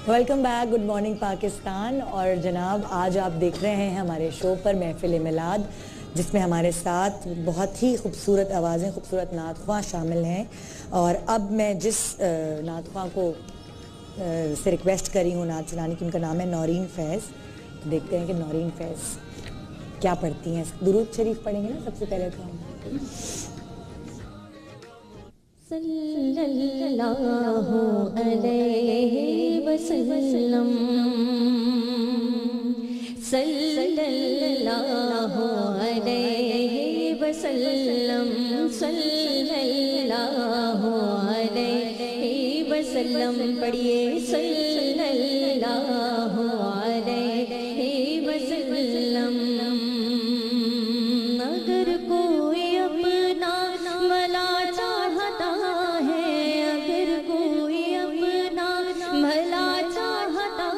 Welcome back, good morning Pakistan. اور جناب آج آپ دیکھ رہے ہیں ہمارے شو پر محفل میلاد، جس میں ہمارے ساتھ بہت ہی خوبصورت آوازیں، خوبصورت نعت خواں شامل ہیں. اور اب میں جس نعت خواں کو سے ریکویسٹ کری ہوں نعت سنانے کی، ان کا نام ہے نورین فیض. دیکھتے ہیں کہ نورین فیض کیا پڑھتی ہیں. درود شریف پڑھیں گے نا سب سے پہلے تو ہم. صلی اللہ علیہ وسلم، صلی اللہ علیہ وسلم، صلی اللہ علیہ وسلم. پڑھیے صلی اللہ علیہ وسلم. اگر کوئی اپنا بھلا چاہتا ہے، اگر کوئی اپنا بھلا چاہتا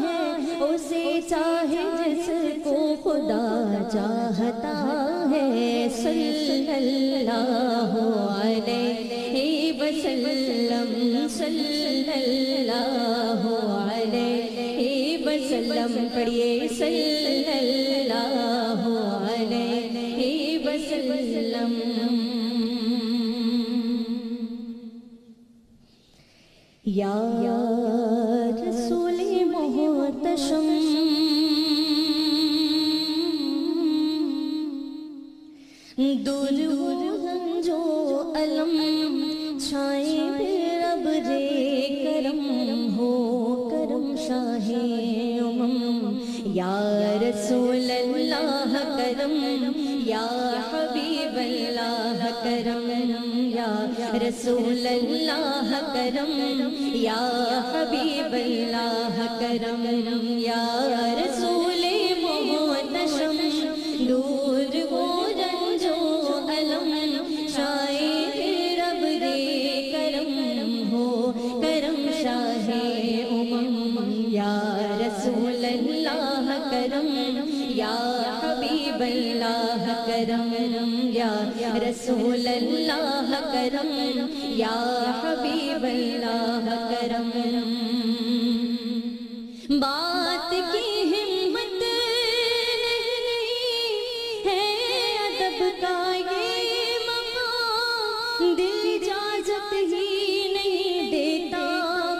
ہے، اسے چاہے جس کو خدا چاہتا ہے. صلی اللہ علیہ وسلم، صلی اللہ علیہ وسلم. پڑھیے صلی اللہ علیہ وسلم. یا رسول محتشم، دور ہم جو علم چھائیں پھر اب رے کرم ہو، کرم شاہ امم. یا رسول اللہ کرم، یا حبیب اللہ کرم، یا رسول اللہ کرم، یا حبیب اللہ کرم، یا رسول محتشم. دور وہ رنج و علم چھائے پھر اب رے کرم ہو، کرم شاہ امم. یا رسول اللہ کرم، یا حبیب اللہ کرم، یا رسول اللہ کرم، یا حبیب اللہ کرم. بات کی ہمت نہیں ہے ادب کا یہ مقام، دل اجازت ہی نہیں دیتا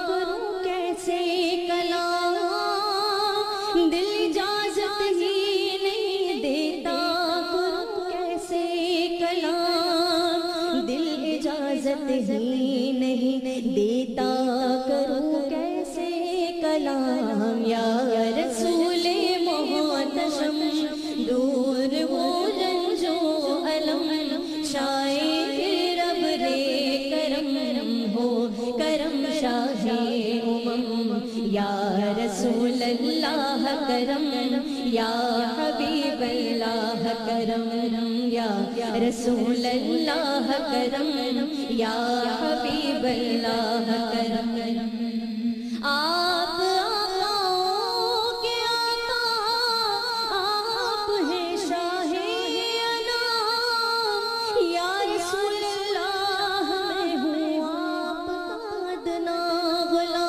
کروں کیسے کلام. دل اجازت ہی نہیں دیتا کروں کیسے کلام. دل اجازت ہی نہیں دیتا کروں کیسے کلام. یا رسول محتشم، دور وہ رنج و علم چھائے پھر اب رے کرم ہو، کرم شاہ امم. یا رسول اللہ کرم، یا حبیب اللہ کرم، یا رسول اللہ کرم، یا حبیب اللہ کرم. آپ آقاؤں کے آقا، آپ ہیں شاہ انام. یا رسول اللہ میں ہوں آپ کا ادنا غلام.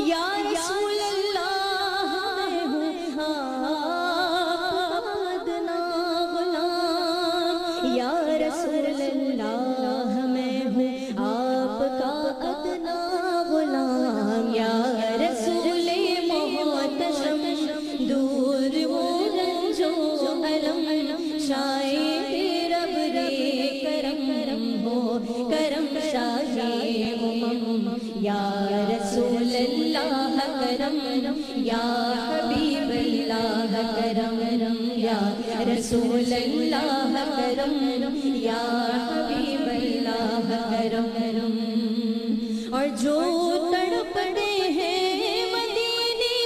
یا رسول اللہ میں ہوں آپ کا ادنا غلام. یا رسول اللہ میں ہوں آپ کا ادنا غلام. یا رسول محتشم، دور وہ رنج و علم چھائے پھر اب رے کرم ہو، کرم شاہ امم. یا رسول اللہ کرم، یا حبیب اللہ کرم، یا رسول اللہ کرم، یا حبیب اللہ کرم. اور جو تڑپتے ہیں مدینے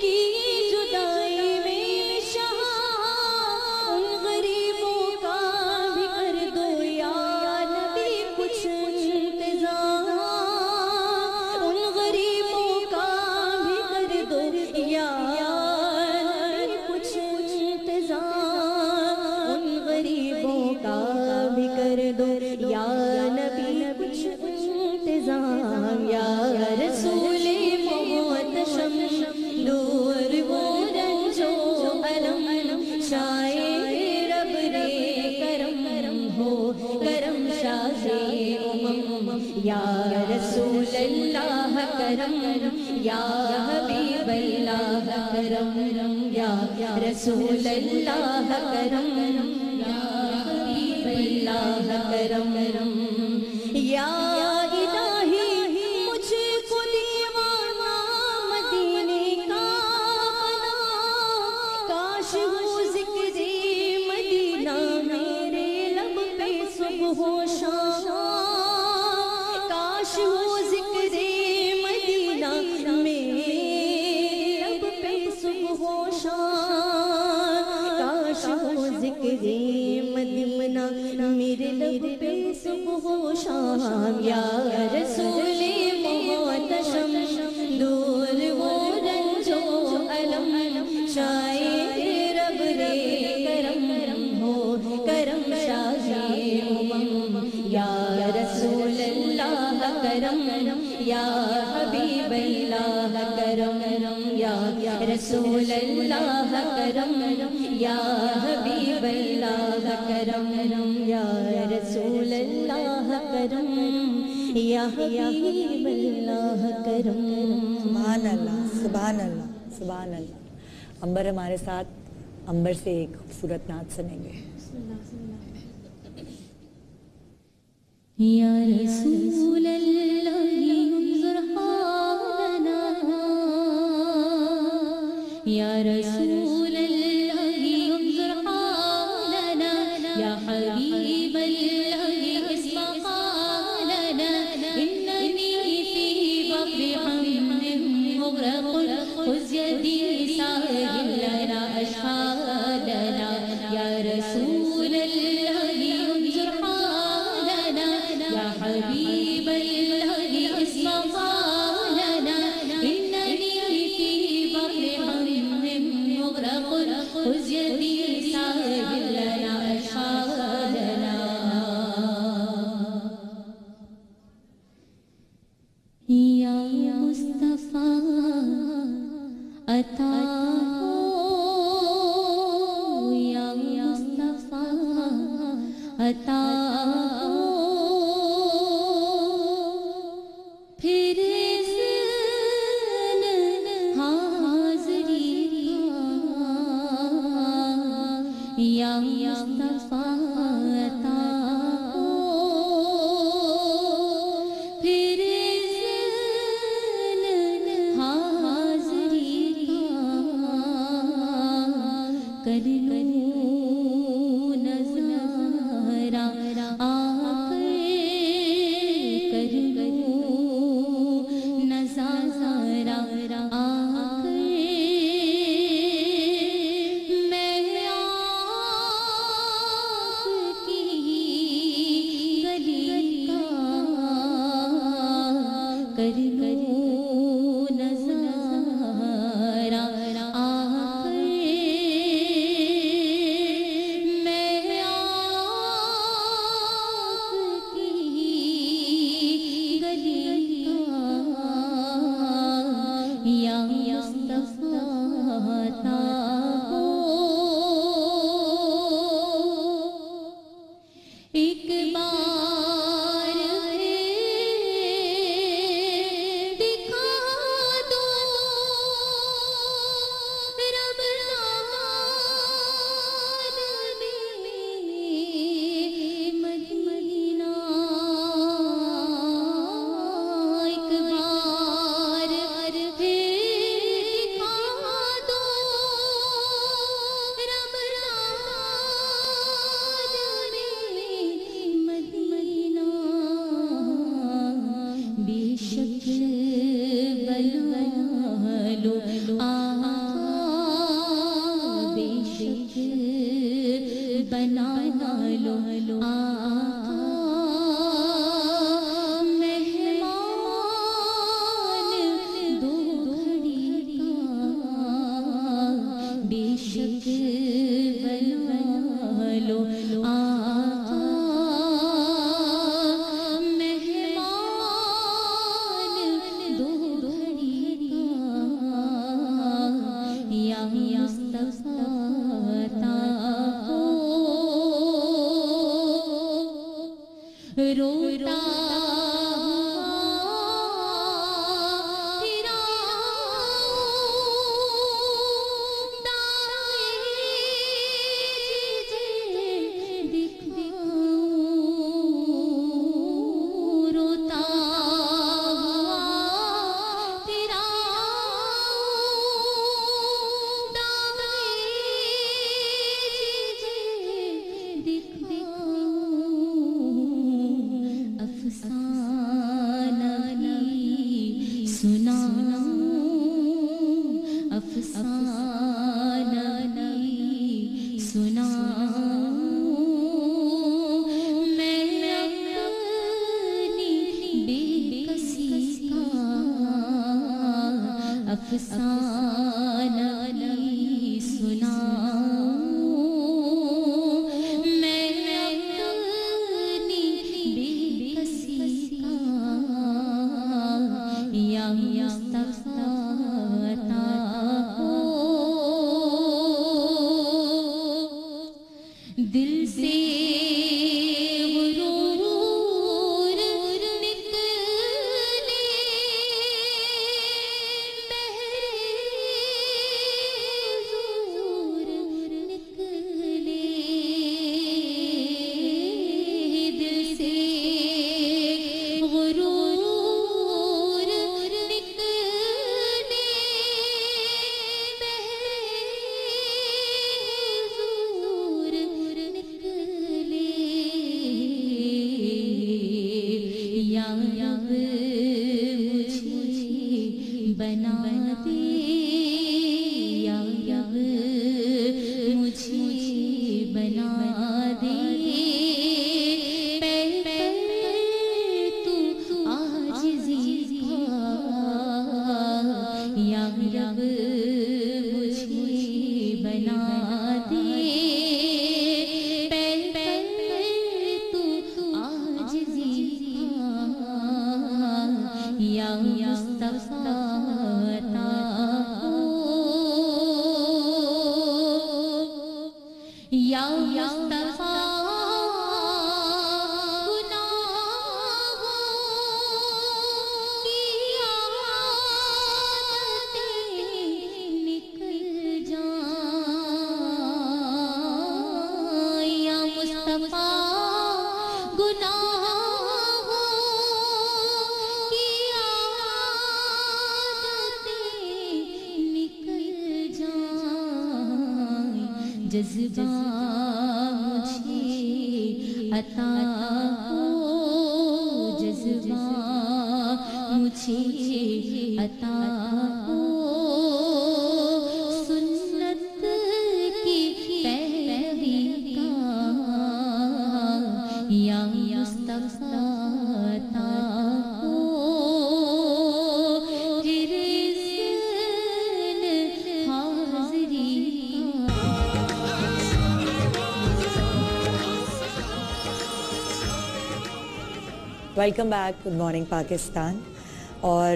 کی جدائی میں شاہ، ان غریبوں کا بھی کر دو یا نبی کچھ انتظام. ان غریبوں کا بھی کر دو یا نبی کچھ انتظام. ان غریبوں کا بھی کر دو یا نبی کچھ انتظام. یا رسول اللہ کرم یا حبیب اللہ کرم یا رسول اللہ کرم یا حبیب اللہ کرم یا الہی مجھ کو دیوانہ مدینے کا بنا کاش ہو ذکر مدینہ میرے لب پہ صبح و شام کاش ہو ذکر مدینہ میرے لب پہ صبح و شام کاش ہو ذکر مدینہ میرے لب پہ صبح و شام یا رسول محتشم دور وہ رنج و علم شاہ رب رے کرم ہو کرم شاہ یا رسول اللہ کرم یا حبیب اللہ کرم یا رسول اللہ کرم یا حبیب اللہ کرم یا رسول اللہ کرم یا حبیب اللہ کرم سبحان اللہ سبحان اللہ سبحان اللہ. امبر ہمارے ساتھ امبر سے ایک خوبصورت نعت سنیں گے. یا رسول اللہ انظر حالنا یا رسول اللہ انظر حالنا یا حبیب اللہ اسمع قالنا اننی فی بحر حم مغرق خذ یدی ساحل لنا اشحالنا یا رسول اللہ انظر حالنا یا حبیب اللہ اسمع قالنا اننی فی بحر حم مغرق خذ یدی ساحل لنا اشحالنا یا مصطفیٰ عطا ہو یا مصطفیٰ عطا ہو پھر اذن حاضری کا یا مصطفیٰ عطا ہو پھر اذن حاضری کا کر لوں نظارہ آ کر لوں نظارہ آ میں آپ کی گلی کا کر لوں نظارہ آ میں آپ کی گلی کا یا مصطفیٰ عطا ہو ایک بار دکھا دو رمضان میں مدینہ ایک بار دکھا دو رمضان میں مدینہ بے شک بنا لو آقا بے شک بنا لو آقا مہمان دو گھڑی کا بے شک بنا لو آقا مہمان دو گھڑی کا یا مصطفیٰ عطا ہو روتا افسانہ سناؤں میں اپنی بے کسی کا یا مصطفیٰ عطا ہو دل سے غرور نکلے حضور نکلے دل سے غرور نکلے حضور نکلے یا رب مجھے بنا دے یا رب مجھے بنا دے تو عاجزی کا یا رب مجھے بنا دے تو عاجزی کا یا مصطفیٰ عطا ہو یا مصطفیٰ گناہوں کی عادتیں نکل جائیں یا مصطفیٰ گناہوں کی عادتیں نکل جائیں جذبہ مجھے عطا ہو جذبہ مجھے عطا ہو سنت کی پیروی کا یا مصطفیٰ عطا ہو رزق حاضری کا welcome back. Good morning Pakistan. اور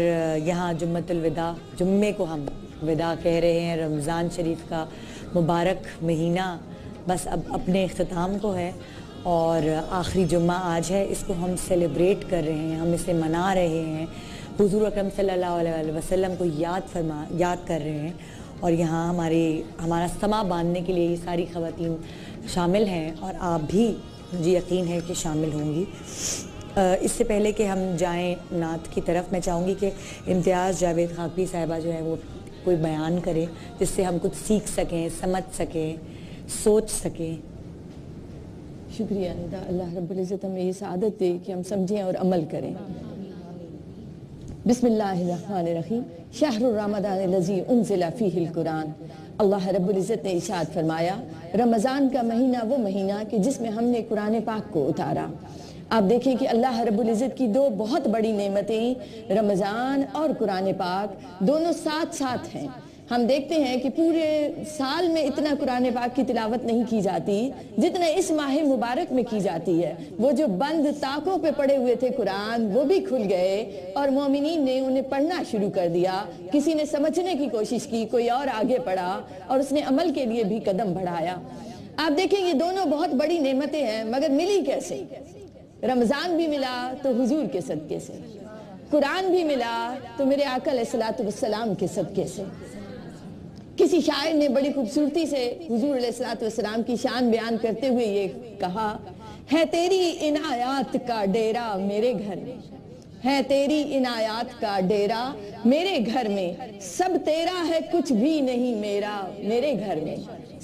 یہاں جمعۃ الوداع، جمعے کو ہم وداع کہہ رہے ہیں. رمضان شریف کا مبارک مہینہ بس اب اپنے اختتام کو ہے اور آخری جمعہ آج ہے. اس کو ہم سیلیبریٹ کر رہے ہیں، ہم اسے منا رہے ہیں، حضور اکرم صلی اللہ علیہ وسلم کو یاد کر رہے ہیں. اور یہاں ہمارا سما باندھنے کے لیے یہ ساری خواتین شامل ہیں اور آپ بھی مجھے یقین ہے کہ شامل ہوں گی. اس سے پہلے کہ ہم جائیں نعت کی طرف، میں چاہوں گی کہ امتیاز جاوید خاکوی صاحبہ جو ہے وہ کوئی بیان کرے جس سے ہم کچھ سیکھ سکیں، سمجھ سکیں، سوچ سکیں. شکریہ ندا. اللہ رب العزت ہمیں یہ سعادت دے کہ ہم سمجھیں اور عمل کریں. بسم اللہ الرحمن الرحیم. شہر رمضان الذی انزل فیہ القرآن. اللہ رب العزت نے ارشاد فرمایا رمضان کا مہینہ وہ مہینہ کہ جس میں ہم نے قرآن پاک کو اتارا. آپ دیکھیں کہ اللہ رب العزت کی دو بہت بڑی نعمتیں رمضان اور قرآن پاک دونوں ساتھ ساتھ ہیں. ہم دیکھتے ہیں کہ پورے سال میں اتنا قرآن پاک کی تلاوت نہیں کی جاتی جتنا اس ماہ مبارک میں کی جاتی ہے. وہ جو بند طاقوں پہ پڑے ہوئے تھے قرآن وہ بھی کھل گئے اور مومنین نے انہیں پڑھنا شروع کر دیا. کسی نے سمجھنے کی کوشش کی، کوئی اور آگے پڑھا اور اس نے عمل کے لیے بھی قدم بڑھایا. آپ دیکھیں یہ دونوں بہت بڑی نعمتیں ہیں مگر ملی کیسے؟ رمضان بھی ملا تو حضور کے صدقے سے، قرآن بھی ملا تو میرے آقا علیہ السلام کے صدقے سے. کسی شاعر نے بڑی خوبصورتی سے حضور علیہ السلام کی شان بیان کرتے ہوئے یہ کہا ہے تیری عنایات کا ڈیرا میرے گھر میں، ہے تیری عنایات کا ڈیرا میرے گھر میں، سب تیرا ہے کچھ بھی نہیں میرا میرے گھر میں،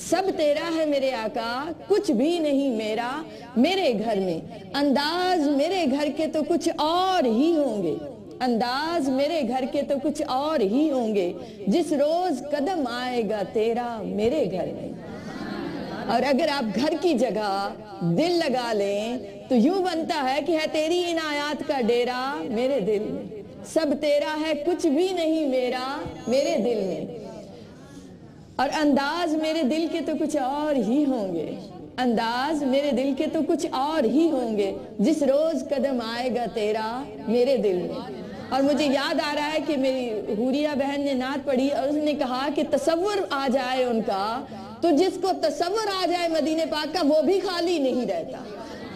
سب تیرا ہے میرے آقا کچھ بھی نہیں میرا میرے گھر میں. انداز میرے گھر کے تو کچھ اور ہی ہوں گے، انداز میرے گھر کے تو کچھ اور ہی ہوں گے، جس روز قدم آئے گا تیرا میرے گھر میں. اور اگر آپ گھر کی جگہ دل لگا لیں تو یوں بنتا ہے کہ ہے تیری عنایات کا ڈیرا میرے دل میں. سب تیرا ہے کچھ بھی نہیں میرا میرے دل میں، اور انداز میرے دل کے تو کچھ اور ہی ہوں گے، انداز میرے دل کے تو کچھ اور ہی ہوں گے، جس روز قدم آئے گا تیرا میرے دل میں۔ اور مجھے یاد آ رہا ہے کہ میری حوریہ بہن نے نعت پڑھی اور اس نے کہا کہ تصور آ جائے ان کا، تو جس کو تصور آ جائے مدینے پاک کا وہ بھی خالی نہیں رہتا۔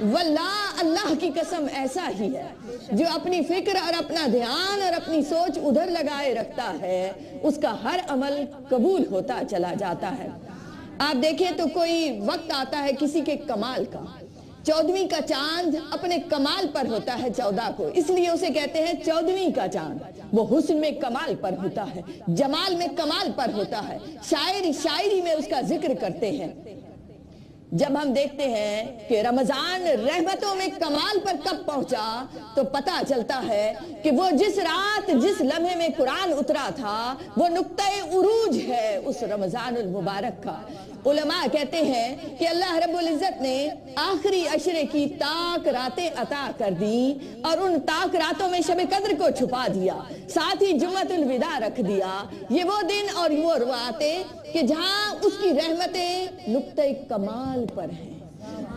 واللہ اللہ کی قسم ایسا ہی ہے، جو اپنی فکر اور اپنا دھیان اور اپنی سوچ ادھر لگائے رکھتا ہے اس کا ہر عمل قبول ہوتا چلا جاتا ہے۔ آپ دیکھیں تو کوئی وقت آتا ہے کسی کے کمال کا، 14ویں کا چاند اپنے کمال پر ہوتا ہے 14 کو، اس لیے اسے کہتے ہیں 14ویں کا چاند۔ وہ حسن میں کمال پر ہوتا ہے، جمال میں کمال پر ہوتا ہے، شاعری میں اس کا ذکر کرتے ہیں۔ جب ہم دیکھتے ہیں کہ رمضان رحمتوں میں کمال پر کب پہنچا تو پتہ چلتا ہے کہ وہ جس رات جس لمحے میں قرآن اترا تھا وہ نقطۂ عروج ہے اس رمضان المبارک کا۔ علماء کہتے ہیں کہ اللہ رب العزت نے آخری عشرے کی تاک راتیں عطا کر دی اور ان تاک راتوں میں شب قدر کو چھپا دیا، ساتھ ہی جمعۃ الوداع رکھ دیا۔ یہ وہ دن اور وہ راتیں کہ جہاں اس کی رحمتیں نقطۂ کمال پر ہیں،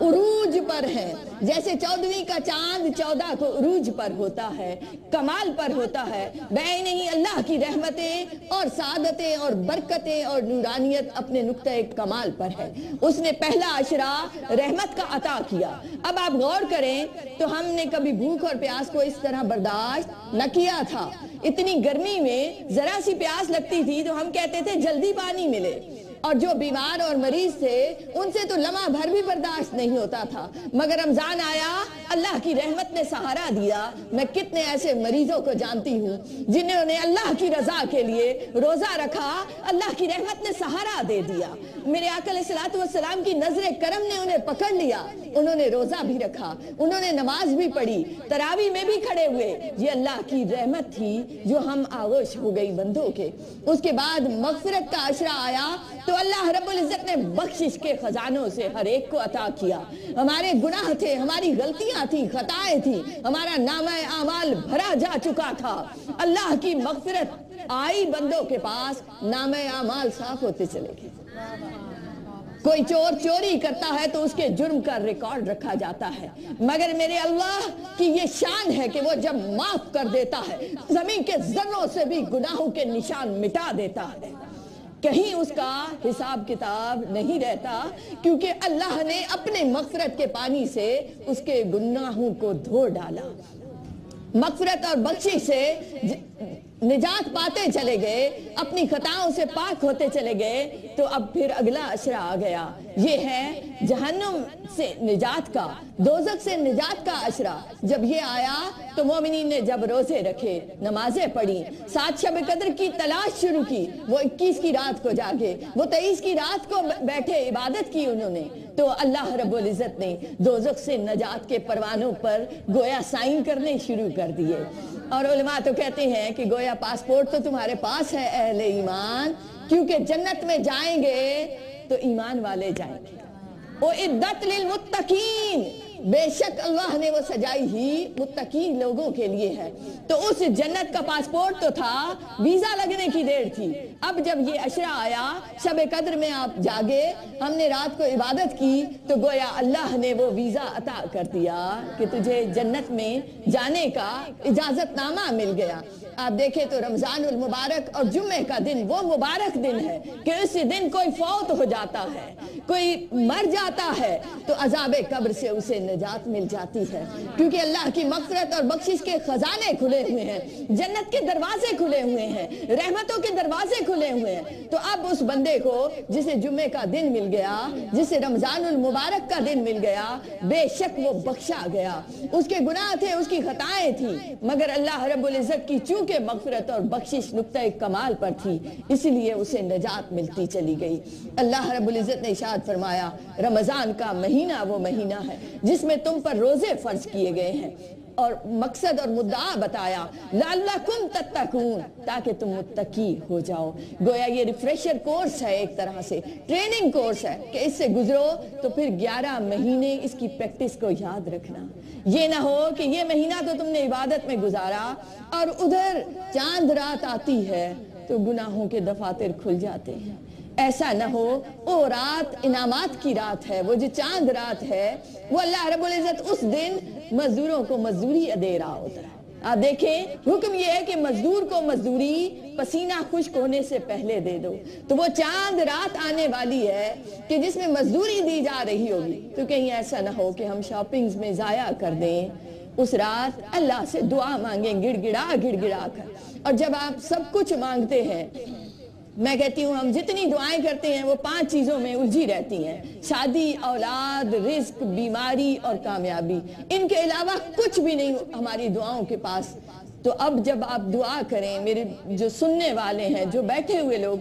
عروج پر ہے۔ جیسے 14ویں کا چاند 14 کو عروج پر ہوتا ہے، کمال پر ہوتا ہے، بین ہی اللہ کی رحمتیں اور سعادتیں اور برکتیں اور نورانیت اپنے نقطۂ کمال پر ہے۔ اس نے پہلا عشرہ رحمت کا عطا کیا۔ اب آپ غور کریں تو ہم نے کبھی بھوک اور پیاس کو اس طرح برداشت نہ کیا تھا۔ اتنی گرمی میں ذرا سی پیاس لگتی تھی تو ہم کہتے تھے جلدی پانی ملے، اور جو بیمار اور مریض تھے ان سے تو لمحہ بھر بھی برداشت نہیں ہوتا تھا۔ مگر رمضان آیا، اللہ کی رحمت نے سہارا دیا۔ میں کتنے ایسے مریضوں کو جانتی ہوں جنہوں نے اللہ کی رضا کے لیے روزہ رکھا، اللہ کی رحمت نے سہارا دے دیا۔ میرے آقا علیہ الصلوۃ والسلام کی نظر کرم نے انہیں پکڑ لیا، انہوں نے روزہ بھی رکھا، انہوں نے نماز بھی پڑھی، تراویح میں بھی کھڑے ہوئے۔ یہ اللہ کی رحمت تھی جو ہم آغوش ہو گئی بندوں کے۔ اس کے بعد مغفرت کا عشرہ آیا تو اللہ رب العزت نے بخشش کے خزانوں سے ہر ایک کو عطا کیا۔ ہمارے گناہ تھے، ہماری غلطیاں تھیں، خطائیں تھیں، ہمارا نامہ اعمال بھرا جا چکا تھا۔ اللہ کی مغفرت آئی بندوں کے پاس، نامہ اعمال صاف ہوتے چلے گئے۔ کوئی چور چوری کرتا ہے تو اس کے جرم کا ریکارڈ رکھا جاتا ہے، مگر میرے اللہ کی یہ شان ہے کہ وہ جب معاف کر دیتا ہے زمین کے ذروں سے بھی گناہوں کے نشان مٹا دیتا ہے۔ کہیں اس کا حساب کتاب نہیں رہتا، کیونکہ اللہ نے اپنے مغفرت کے پانی سے اس کے گناہوں کو دھو ڈالا۔ مغفرت اور بخشش سے نجات پاتے چلے گئے، اپنی خطاؤں سے پاک ہوتے چلے گئے۔ تو اب پھر اگلا عشرہ آ گیا، یہ ہے جہنم سے نجات کا، دوزخ سے نجات کا عشرہ۔ جب یہ آیا تو مومنین نے جب روزے رکھے، نمازیں پڑھی، ساتھ شب قدر کی تلاش شروع کی، وہ 21 کی رات کو جاگے، وہ 23 کی رات کو بیٹھے عبادت کی انہوں نے، تو اللہ رب العزت نے دوزخ سے نجات کے پروانوں پر گویا سائن کرنے شروع کر دیے۔ اور علماء تو کہتے ہیں کہ گویا پاسپورٹ تو تمہارے پاس ہے اہل ایمان، کیونکہ جنت میں جائیں گے تو ایمان والے جائیں گے۔ اعدت للمتقین، بے شک اللہ نے وہ سجائی ہی متقین لوگوں کے لیے ہے۔ تو اس جنت کا پاسپورٹ تو تھا، ویزا لگنے کی دیر تھی۔ اب جب یہ عشرہ آیا، شب قدر میں آپ جاگے، ہم نے رات کو عبادت کی، تو گویا اللہ نے وہ ویزا عطا کر دیا کہ تجھے جنت میں جانے کا اجازت نامہ مل گیا۔ آپ دیکھیں تو رمضان المبارک اور جمعے کا دن وہ مبارک دن ہے کہ اس دن کوئی فوت ہو جاتا ہے، کوئی مر جاتا ہے تو عذاب قبر سے اسے نجات مل جاتی ہے، کیونکہ اللہ کی مغفرت اور بخشش کے خزانے کھلے ہوئے ہیں، جنت کے دروازے کھلے ہوئے ہیں، رحمتوں کے دروازے کھلے ہوئے ہیں۔ تو اب اس بندے کو جسے جمعے کا دن مل گیا، جسے رمضان المبارک کا دن مل گیا، بے شک وہ بخشا گیا۔ اس کے گناہ تھے، اس کی خطائیں تھیں، مگر اللہ رب العزت کی چونکہ مغفرت اور بخشش نقطۂ کمال پر تھی، اس لیے اسے نجات ملتی چلی گئی۔ اللہ رب العزت نے ارشاد فرمایا، رمضان کا مہینہ وہ مہینہ ہے جس میں تم پر روزے فرض کیے گئے ہیں۔ اور مقصد اور مدعا بتایا، لعلکم تتقون، تاکہ تم متقی ہو جاؤ۔ گویا یہ ریفریشر کورس ہے، ایک طرح سے ٹریننگ کورس ہے کہ اس سے گزرو تو پھر 11 مہینے اس کی پریکٹس کو یاد رکھنا۔ یہ نہ ہو کہ یہ مہینہ تو تم نے عبادت میں گزارا اور ادھر چاند رات آتی ہے تو گناہوں کے دفاتر کھل جاتے ہیں۔ ایسا نہ ہو، وہ رات انعامات کی رات ہے، وہ جو چاند رات ہے وہ اللہ رب العزت اس دن مزدوروں کو مزدوری دے رہا ہوتا ہے۔ آپ دیکھیں، حکم یہ ہے کہ مزدور کو مزدوری پسینہ خشک ہونے سے پہلے دے دو، تو وہ چاند رات آنے والی ہے کہ جس میں مزدوری دی جا رہی ہوگی، تو کہیں ایسا نہ ہو کہ ہم شاپنگز میں ضائع کر دیں اس رات۔ اللہ سے دعا مانگیں گڑ گڑا کر، اور جب آپ سب کچھ مانگتے ہیں، میں کہتی ہوں ہم جتنی دعائیں کرتے ہیں وہ 5 چیزوں میں الجھی رہتی ہیں: شادی، اولاد، رزق، بیماری اور کامیابی۔ ان کے علاوہ کچھ بھی نہیں ہماری دعاؤں کے پاس۔ تو اب جب آپ دعا کریں، میرے جو سننے والے ہیں، جو بیٹھے ہوئے لوگ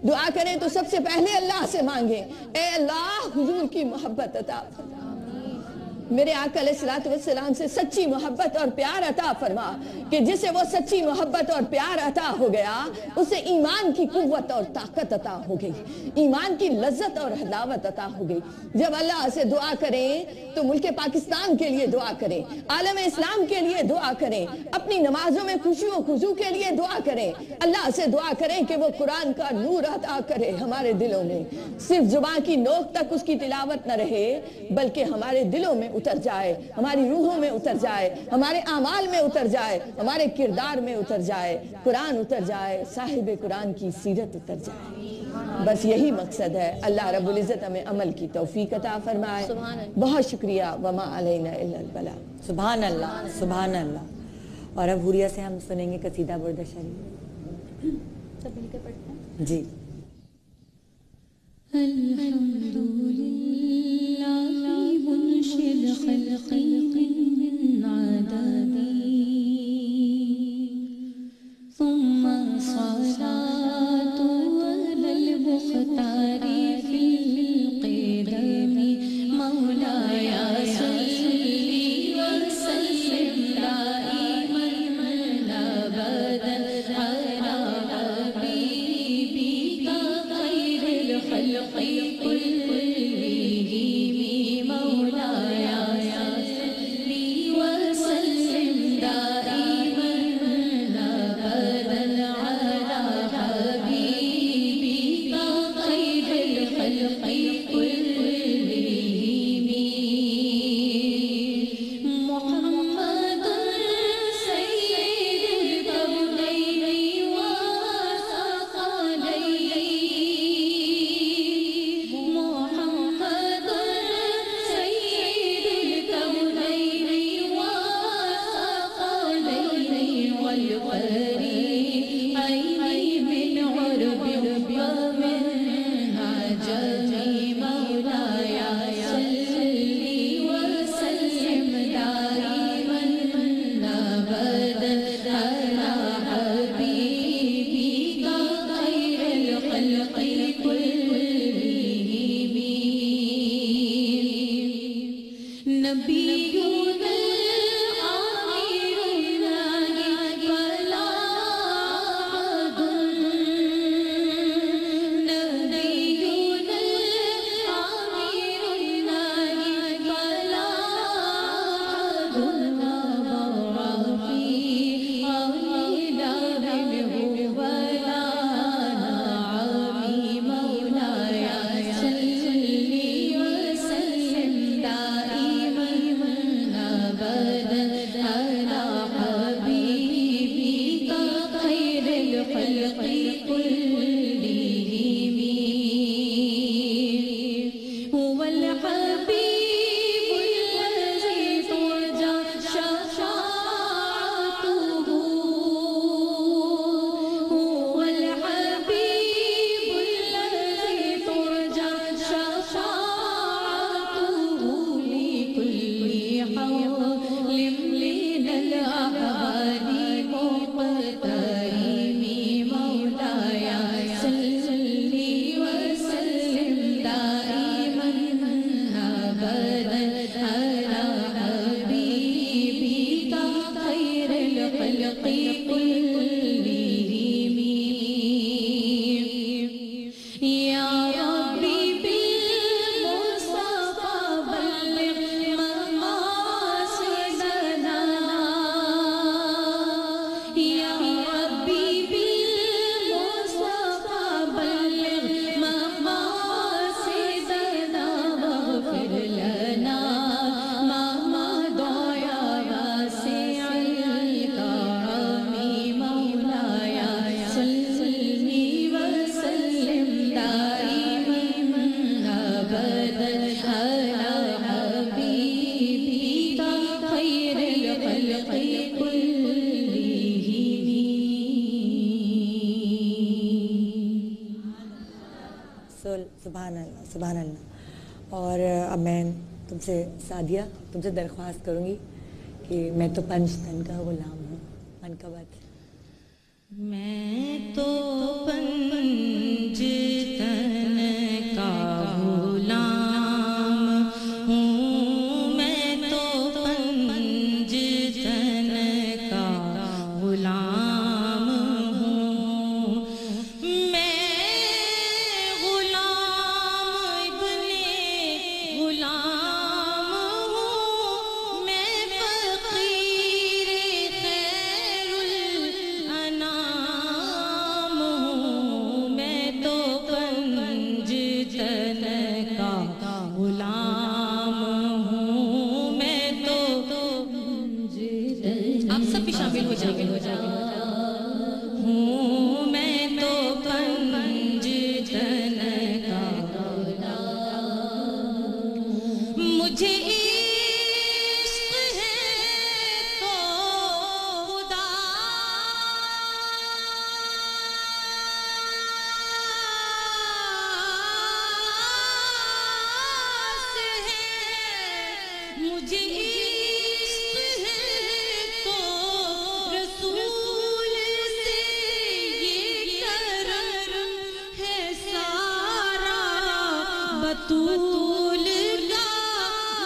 دعا کریں، تو سب سے پہلے اللہ سے مانگیں، اے اللہ حضور کی محبت عطا فرما، میرے آقا علیہ الصلوۃ والسلام سے سچی محبت اور پیار عطا فرما، کہ جسے وہ سچی محبت اور پیار عطا ہو گیا اسے ایمان کی قوت اور طاقت عطا ہو گئی، ایمان کی لذت اور حلاوت عطا ہو گئی۔ جب اللہ سے دعا کریں تو ملک پاکستان کے لیے دعا کریں، عالم اسلام کے لیے دعا کریں، اپنی نمازوں میں خشوع و خضوع کے لیے دعا کریں، اللہ سے دعا کریں کہ وہ قرآن کا نور عطا کرے ہمارے دلوں میں، صرف زبان کی نوک تک اس کی تلاوت نہ رہے بلکہ ہمارے دلوں میں اتر جائے، ہماری روحوں میں اتر جائے، ہمارے اعمال میں اتر جائے، ہمارے کردار میں اتر جائے، قرآن اتر جائے، صاحب قرآن کی سیرت اتر جائے۔ بس یہی مقصد ہے۔ اللہ رب العزت ہمیں عمل کی توفیق عطا فرمائے۔ بہت شکریہ۔ وما علینا الا البلاغ۔ سبحان اللہ، سبحان اللہ۔ اور اب حوریہ سے ہم سنیں گے قصیدہ برد شریف۔ سب مل کے پڑھتے ہیں۔ جی۔ الحمدللہ منشد خلق من عددی ثم صلاة علی المختار فی القدم مولاي صلی وسلم دائما ابدا على حبیبک خیر الخلق كلهم مولاي صل سبحان اللہ. اور اب میں تم سے سعدیہ تم سے درخواست کروں گی کہ میں تو پنج تن کا غلام ہوں. من کا بات. میں تو پنج تن کا غلام ہوں. میں تو پنج تن کا غلام ہوں. میں غلام ابن غلام ہوں. میں فقیر خیر الانام ہوں. میں تو پنج تن کا غلام ہوں. میں تو آپ سب بھی شامل ہو جائیں ہوں. میں تو پنج تن کا مجھے عشق ہے تو خدا سے ہے. مجھے عشق ہے تو رسول سے یہ کرم ہے سارا. بطول کا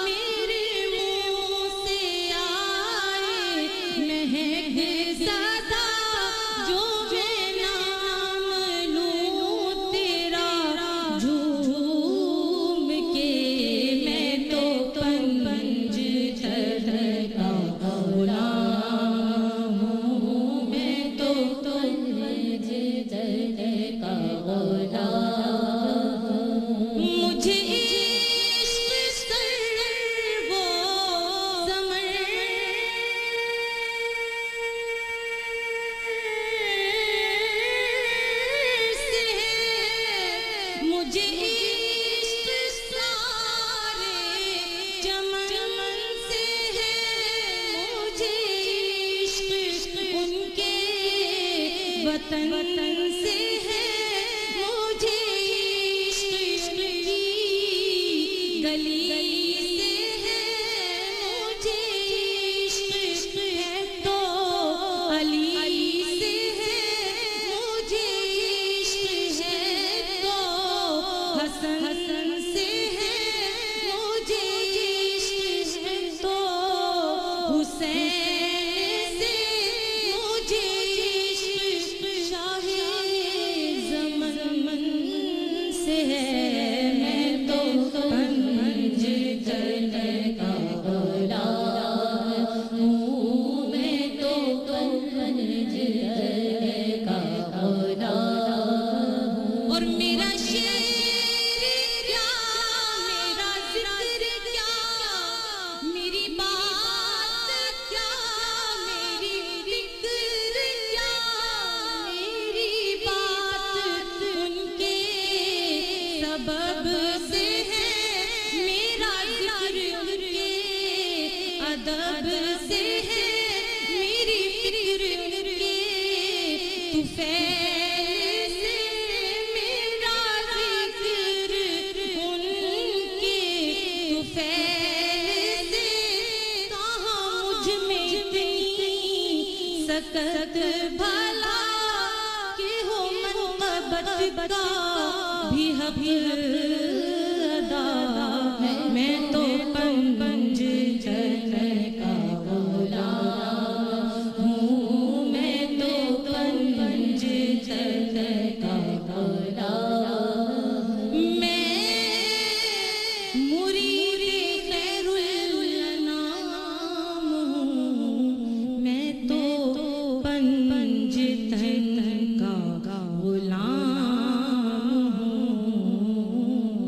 میرے منہ سے آئے مہک زدہ جو میں نام لوں تیرا جھوم کے. میں تو پنج تن کا غلام ہوں. میں تو پنج تن کا غلام ہوں. مجھے عشق سر وہ سمر سے ہے. مجھے عشق سارے چمن سے ہے. مجھے عشق ان کے وطن سے ہے. مجھے عشق کی گلی سے ہے. مجھے عشق ہے تو علی سے ہے. مجھے عشق ہے تو حسن سے ہے. مجھے عشق ہے تو حسین سے. مجھے عشق شاہ زمن سے ہے. میں تو پنج تن کا غلام ہوں. میں تو پنج تن کا غلام ہوں. اور میرا شعر کیا میرا ذکر کیا میری بات کیا میری فکر کیا میری بات ان کے سبب سے ہے. میرا ذکر ان کے ادب سے ہے. میری فکر ان کے طفیل سے. میرا ذکر ان کے طفیل سے. کہاں مجھ میں اتنی سکت بھلا کہ ہو منقبت کا بھی حق ادا. میں تو پنج تن کا غلام ہوں. میں تو پنج تن کا غلام. میں مرید خیر الانام ہوں. میں تو پنج تن کا غلام ہوں.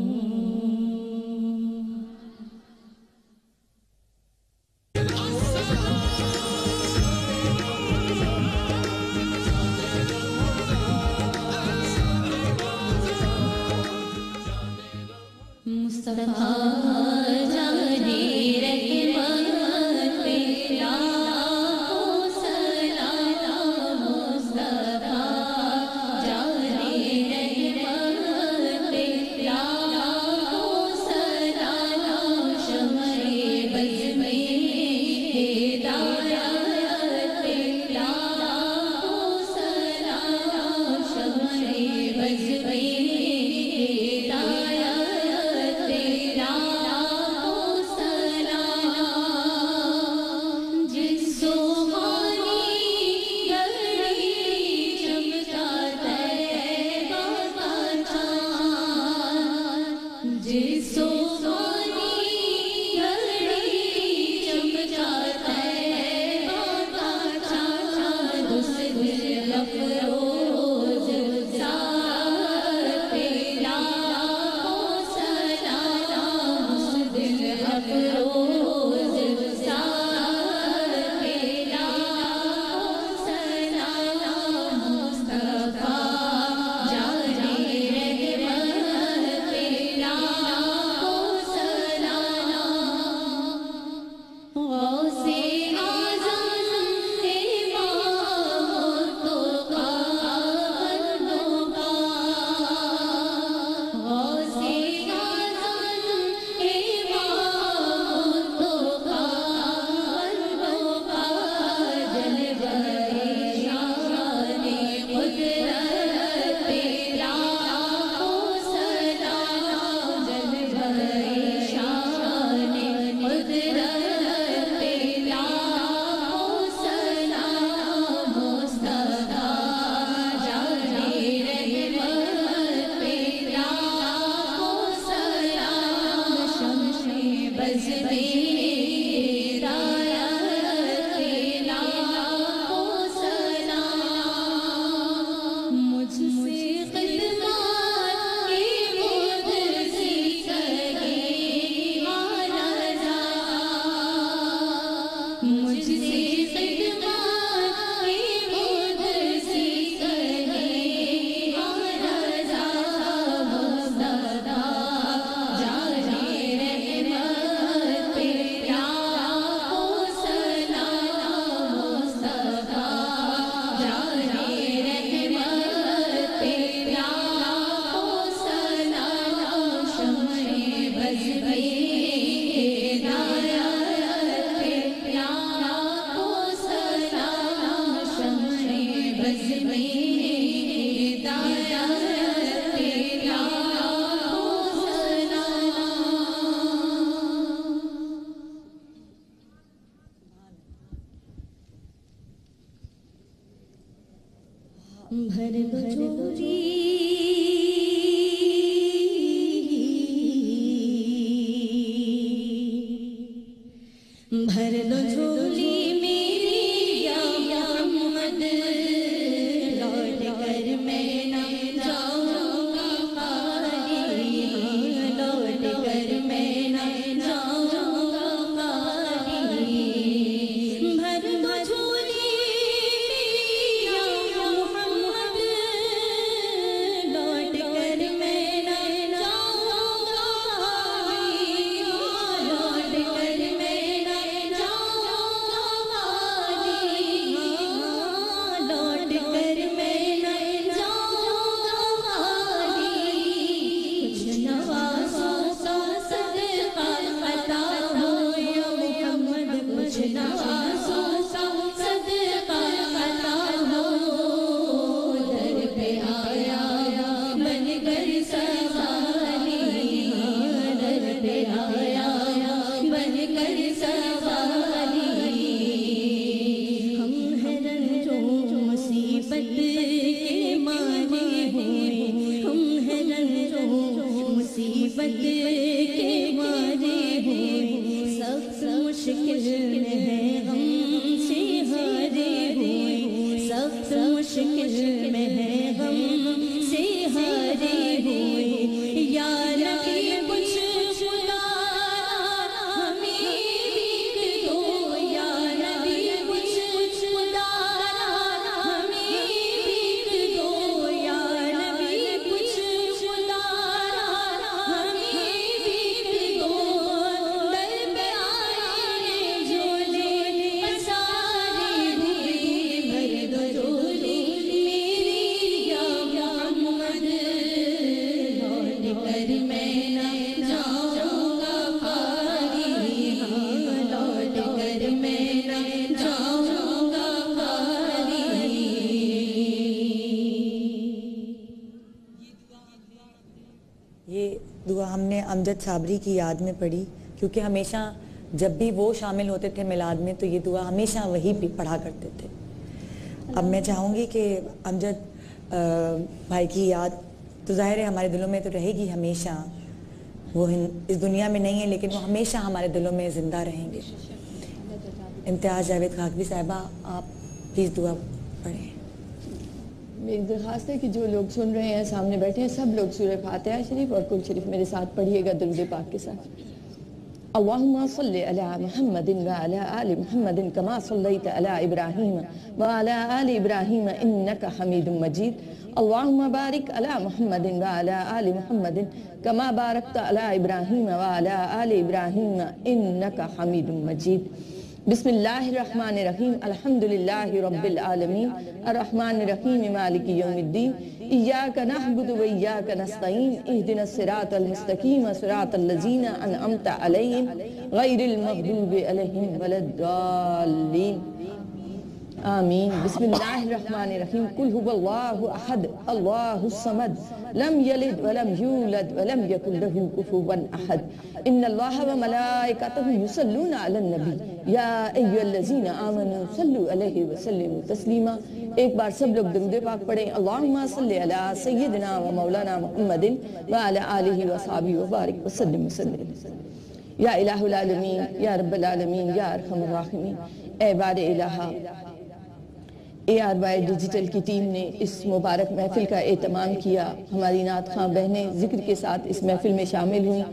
بھر دو جھولی بھر دو جھولی میری یا محمد لوٹ کر میں نہ جاؤں گا خالی لوٹ کر میں نہ جاؤں گا خالی بھر دو جھولی میری یا محمد لوٹ کر میں نہ جاؤں گا خالی لوٹ کر میں نہ جاؤں گا خالی لوٹ کر میں نہ جاؤں گا خالی کچھ نوازوں کا صدقہ عطا ہو یا محمد کچھ نوازوں کا صدقہ عطا ہو در پہ آیا بن کر سوالی در پہ آیا بن کر سوالی ہم ہیں رنجوں مصیبت کے مارے ہوئے ہم ہیں رنجوں مصیبت کے مارے ہوئے سخت مشکل میں ہے ہم سے ہارے ہوئے سخت مشکل میں ہے ہم سے ہارے ہوئے یا نبی کچھ خدا ہمیں بھیک دو یا نبی کچھ خدا ہمیں بھیک دو یا نبی کچھ خدا ہمیں بھیک دو در پہ آئے جھولے پسارے ہوئے بھر دو جھولی میری یا محمد لوٹ کر میں نہ جاؤں گا خالی لوٹ کر میں نہ جاؤں گا خالی یہ دعا ہم نے امجد صابری کی یاد میں پڑھی کیونکہ ہمیشہ جب بھی وہ شامل ہوتے تھے میلاد میں تو یہ دعا ہمیشہ وہی پڑھا کرتے تھے. اب میں چاہوں گی کہ امجد بھائی کی یاد تو ظاہر ہے ہمارے دلوں میں تو رہے گی ہمیشہ. وہ اس دنیا میں نہیں ہے لیکن وہ ہمیشہ ہمارے دلوں میں زندہ رہیں گے. امتیاز جاوید خاکوی صاحبہ آپ پلیز دعا پڑھیں. میری درخواست ہے کہ جو لوگ سن رہے ہیں سامنے بیٹھے ہیں سب لوگ سورہ فاتحہ شریف اور کل شریف میرے ساتھ پڑھیے گا درود پاک کے ساتھ. اللہم صلی علی محمد وعلی آل محمد کما صلیت علی ابراہیم وعلی آل ابراہیم انکا حمید مجید. اللہم بارک علی محمد وعلی آل محمد کما بارکت علی ابراہیم وعلی آل ابراہیم انکا حمید مجید. بسم اللہ الرحمن الرحیم الحمدللہ رب العالمین الرحمن الرحیم مالک یوم الدین ایاک نعبد و ایاک نستعین اہدنا الصراط المستقیم صراط الذین انعمت علیہم غیر المغضوب علیہم ولا الضالین آمین. بسم اللہ الرحمن الرحیم قل هو اللہ احد اللہ الصمد لم یلد ولم یولد ولم یکن له کفوا احد. ان اللہ وملائکتہ یصلون علی النبی یا ایھا الذین آمنوا صلوا علیہ وسلموا تسلیما. ایک بار سب لوگ درود پاک پڑھیں. اللہم صلی علی سیدنا و مولانا محمد وعلی آلہ وصحبہ وبارک وسلم وسلم. یا الہ العالمین یا رب العالمین یا ارحم الراحمین. اے بار الہا ARY ڈیجیٹل کی ٹیم نے اس مبارک محفل کا اہتمام کیا. ہماری نعت خواں بہنیں ذکر کے ساتھ اس محفل میں شامل ہوئیں.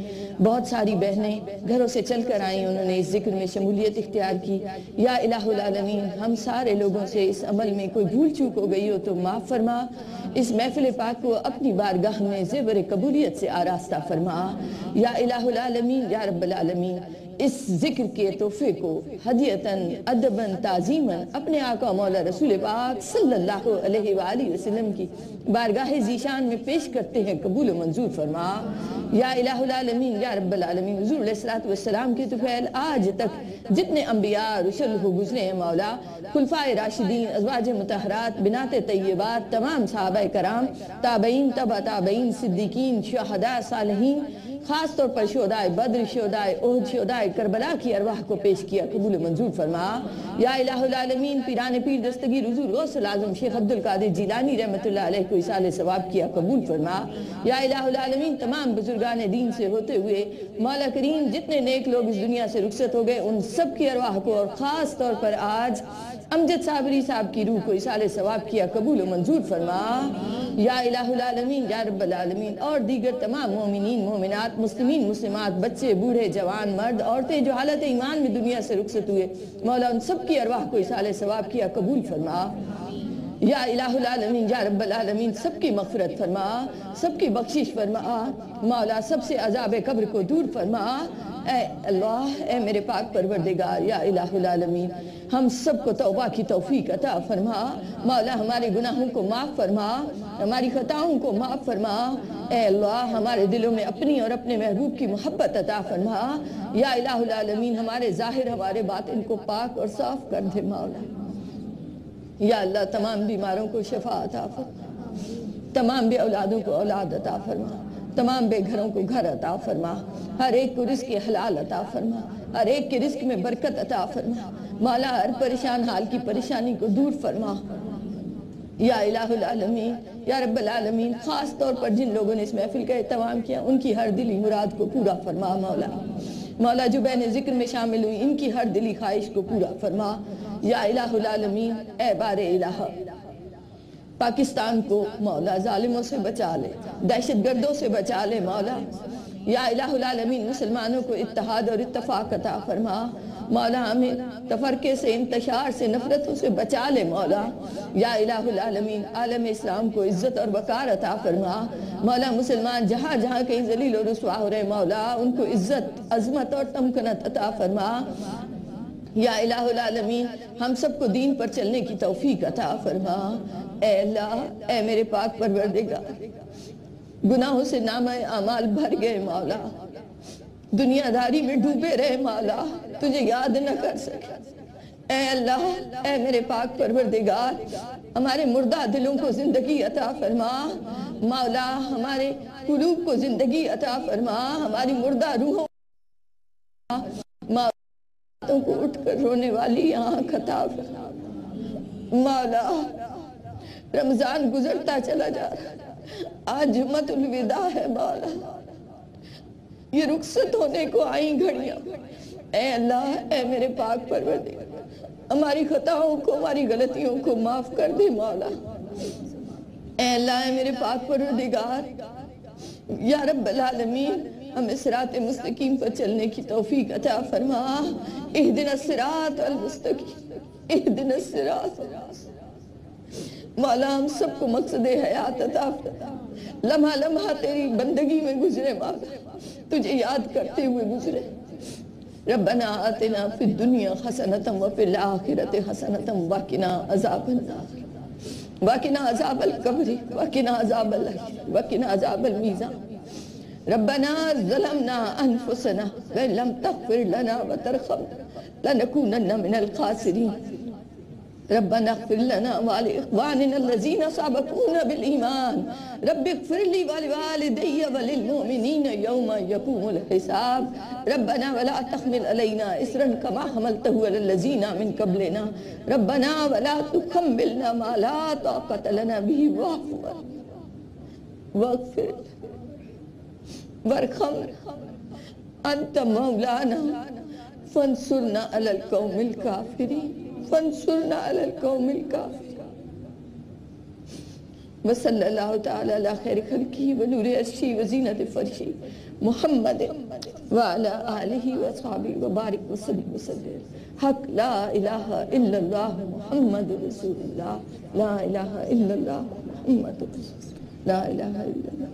بہت ساری بہنیں گھروں سے چل کر آئیں, انہوں نے اس ذکر میں شمولیت اختیار کی. یا الہ العالمین ہم سارے لوگوں سے اس عمل میں کوئی بھول چوک ہو گئی ہو تو معاف فرما. اس محفل پاک کو اپنی بارگاہ میں زیور قبولیت سے آراستہ فرما. یا الہ العالمین یا رب العالمین اس ذکر کے تحفے کو ہدیتاً ادباً تعظیماً اپنے آقا مولا رسول پاک صلی اللہ علیہ وآلہ وسلم کی بارگاہ ذیشان میں پیش کرتے ہیں, قبول و منظور فرما. یا الہ العالمین یا رب العالمین حضور علیہ السلام کے طفیل آج تک جتنے انبیاء رسل ہو گزرے ہیں مولا, خلفائے راشدین, ازواج مطہرات, بنات طیبات, تمام صحابہ کرام, تابعین, تبع تابعین, صدیقین, شہداء, صالحین, خاص طور پر شہدائے بدر، شہدائے احد، شہدائے کربلا کی ارواح کو پیش کیا، قبول و منظور فرما۔ یا الہ العالمین پیران پیر دستگیر حضور غوث العظم شیخ عبدالقادر جیلانی رحمۃ اللہ علیہ کو ایصال ثواب کیا، قبول فرما۔ یا الہ العالمین تمام بزرگان دین سے ہوتے ہوئے مولا کریم جتنے نیک لوگ اس دنیا سے رخصت ہو گئے ان سب کی ارواح کو، اور خاص طور پر آج امجد صابری صاحب کی روح کو ایصال ثواب کیا، قبول و منظور فرما۔ یا الہ العالمین یا رب العالمین، اور دیگر تمام مومنین مومنات مسلمین مسلمات بچے بوڑھے جوان مرد عورتیں جو حالت ایمان میں دنیا سے رخصت ہوئے مولا ان سب کی ارواح کو ایصال ثواب کیا، قبول فرما۔ یا الہ العالمین یا رب العالمین سب کی مغفرت فرما، سب کی بخشش فرما مولا، سب سے عذاب قبر کو دور فرما۔ اے اللہ، اے میرے پاک پروردگار، یا الہ العالمین ہم سب کو توبہ کی توفیق عطا فرما مولا، ہمارے گناہوں کو معاف فرما، ہماری خطاؤں کو معاف فرما۔ اے اللہ، ہمارے دلوں میں اپنی اور اپنے محبوب کی محبت عطا فرما۔ یا الہ العالمین ہمارے ظاہر ہمارے باطن کو پاک اور صاف کر دے مولا۔ یا اللہ، تمام بیماروں کو شفا عطا فرما، تمام بے اولادوں کو اولاد عطا فرما، تمام بے گھروں کو گھر عطا فرما، ہر ایک کو رزق حلال عطا فرما، ہر ایک کے رزق میں برکت عطا فرما مولا، ہر پریشان حال کی پریشانی کو دور فرما۔ یا الہ العالمین یا رب العالمین خاص طور پر جن لوگوں نے اس محفل کا اہتمام کیا ان کی ہر دلی مراد کو پورا فرما مولا۔ مولا جو بہن ذکر میں شامل ہوئی ان کی ہر دلی خواہش کو پورا فرما۔ یا الہ العالمین اے بار الہ، پاکستان کو مولا ظالموں سے بچا لے، دہشت گردوں سے بچا لے مولا۔ یا الہ العالمین مسلمانوں کو اتحاد اور اتفاق عطا فرما مولا، ہمیں تفرقے سے انتشار سے نفرتوں سے بچا لے مولا۔ یا الہ العالمین عالم اسلام کو عزت اور وقار عطا فرما مولا، مسلمان جہاں جہاں کہیں ذلیل و رسوا ہو رہے مولا ان کو عزت عظمت اور تمکنت عطا فرما۔ یا الہ العالمین ہم سب کو دین پر چلنے کی توفیق عطا فرما۔ اے اللہ، اے میرے پاک پروردگار، گناہوں سے نامہ اعمال بھر گئے مولا، دنیا داری میں ڈوبے رہے مولا، تجھے یاد نہ کر سکے۔ اے اللہ، اے میرے پاک پروردگار ہمارے مردہ دلوں کو زندگی عطا فرما مولا، ہمارے قلوب کو زندگی عطا فرما، ہماری مردہ روحوں کو اٹھ کر رونے والی آنکھ عطا فرما مولا۔ رمضان گزرتا چلا جا رہا، آج جمعۃ الوداع ہے مولا، یہ رخصت ہونے کو آئیں گھڑیاں۔ اے اللہ، اے میرے پاک پروردگار ہماری خطاؤں کو ہماری غلطیوں کو معاف کر دے مولا۔ اے اللہ، اے میرے پاک پروردگار یا رب العالمین ہمیں صراط مستقیم پر چلنے کی توفیق عطا فرما۔ اہدنا الصراط المستقیم، اہدنا الصراط مولا، ہم سب کو مقصد حیات عطا فرما، لمحہ لمحہ تیری بندگی میں گزرے مولا، تجھے یاد کرتے ہوئے گزرے۔ ربنا آتنا فی الدنیا حسنۃ وفی الآخرۃ حسنۃ وقنا عذاب النار وقنا عذاب القبر وقنا عذاب اللعین وقنا عذاب المیزان۔ ربنا ظلمنا انفسنا وان لم تغفر لنا وترحمنا لنکونن من الخاسرین۔ ربنا اغفر لنا ولإخواننا الذين سبقونا بالإيمان رب اغفر لي ولوالدي وللمؤمنين يوم يقوم الحساب۔ ربنا ولا تحمل علينا إصرا كما حملته على الذين من قبلنا ربنا ولا تحملنا ما لا طاقة لنا به واغفر وارحمنا أنت مولانا فانصرنا على القوم الكافرين فانصرنا على القوم الكافرين۔ وصلی اللہ تعالی علی خیر خلقہ ونور عرشہ وزینت فرشہ محمد وعلی آلہ وصحبہ وبارک وسلم۔ حق لا الہ الا اللہ محمد رسول اللہ، لا الہ الا اللہ محمد رسول اللہ، لا الہ الا اللہ۔